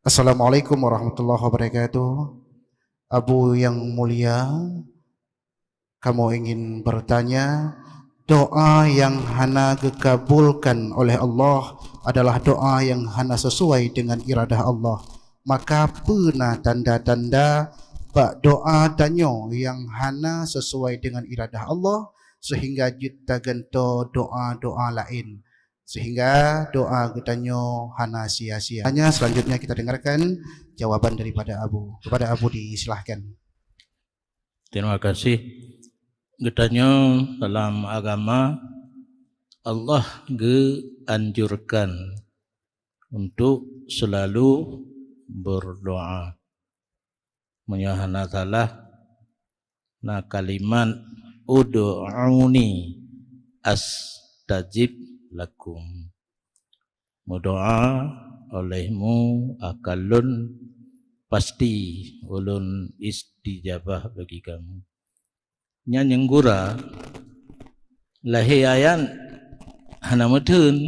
Assalamualaikum warahmatullahi wabarakatuh. Abu yang mulia, kamu ingin bertanya, doa yang hana dikabulkan oleh Allah adalah doa yang hana sesuai dengan iradah Allah. Maka pernah tanda-tanda bak doa tanyo yang hana sesuai dengan iradah Allah sehingga kita gento doa-doa lain. Sehingga doa ketanyo hana sia-sia. Hanya selanjutnya kita dengarkan jawaban daripada Abu. Kepada Abu disilahkan. Terima kasih. Ketanyo dalam agama Allah anjurkan untuk selalu berdoa. Menyahana salah na kalimat ud'uni astajib lakum. Berdoa olehmu akalun pasti ulun istijabah bagi kamu. Nyanyeng gura lahiayan hana mutun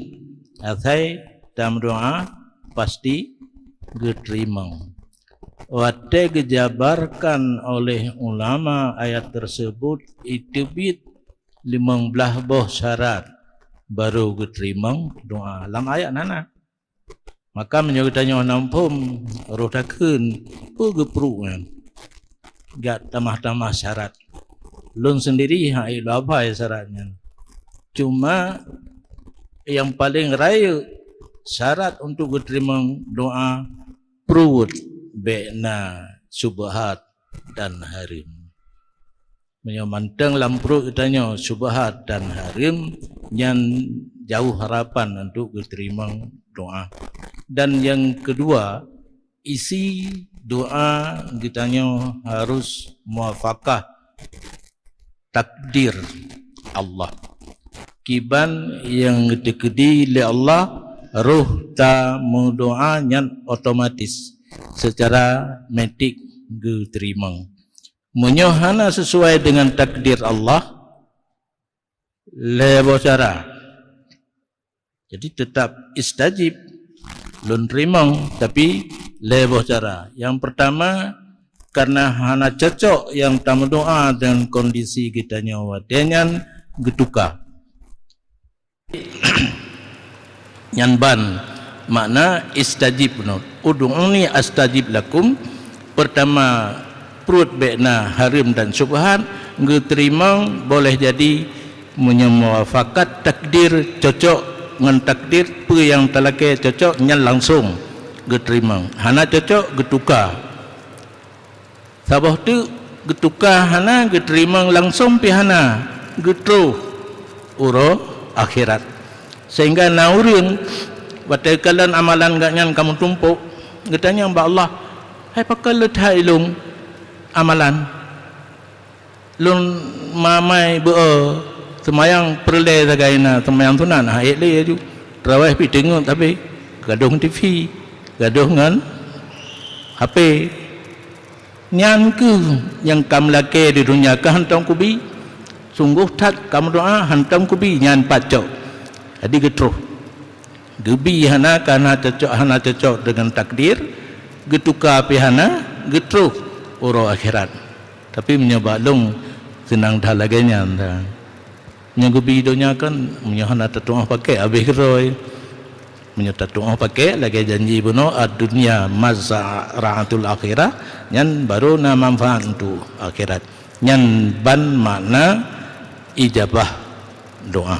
athai dalam doa pasti diterima. Wate dijabarkan oleh ulama ayat tersebut itu bit 15 boh syarat baru diterima doa. Dalam ayat nana. Maka menyebutnya nampum roh takun pegepruk kan. Gak tambah-tambah syarat. Lun sendiri hai apa ya syaratnya. Cuma yang paling raya syarat untuk diterima doa perut bena subhat dan harim. Menyamantang lampruk katanya subhat dan harim yang jauh harapan untuk diterima doa. Dan yang kedua, isi doa kitanya harus muafakah takdir Allah. Kiban yang ditekedi oleh Allah, roh ta mendoa yang otomatis secara medik diterima. Menyohana sesuai dengan takdir Allah lebo cara. Jadi tetap istajib lun rimang tapi lebo cara. Yang pertama karena hana cocok yang tamu doa dengan kondisi kita nyawa dengan getuka. Nyanban makna istajib no. Ud'uni astajib lakum. Pertama perut bekna harim dan subhan diterima boleh jadi menyemuafakat takdir cocok dengan takdir apa yang telake cocok nya langsung diterima. Hana cocok getuka. Sabah tu getuka hana diterima langsung pi hana getru uro akhirat. Sehingga naurun batikalan amalan gaknyan kamu tumpuk getanya mbak Allah hai pakal lethai lung amalan lun mamai beo semayang perle tagaina semayang tunan ha le ju terawih pi tengok tapi gaduh TV gaduh ngan HP nyan ke yang kam lake di dunia ke hantam kubi sungguh tak kamu doa hantam kubi nyan pacok jadi getruh gebi hana kana cocok dengan takdir getuka pi hana getruh uro akhirat. Tapi menyebalung senang dah laganya anda. Menyegubi donya kan menyahana tatuah pakai habis roy. Menyatatuah pakai lagi janji buno dunia mazra'atul akhirah yang baru na manfaat untuk akhirat. Yang ban makna ijabah doa.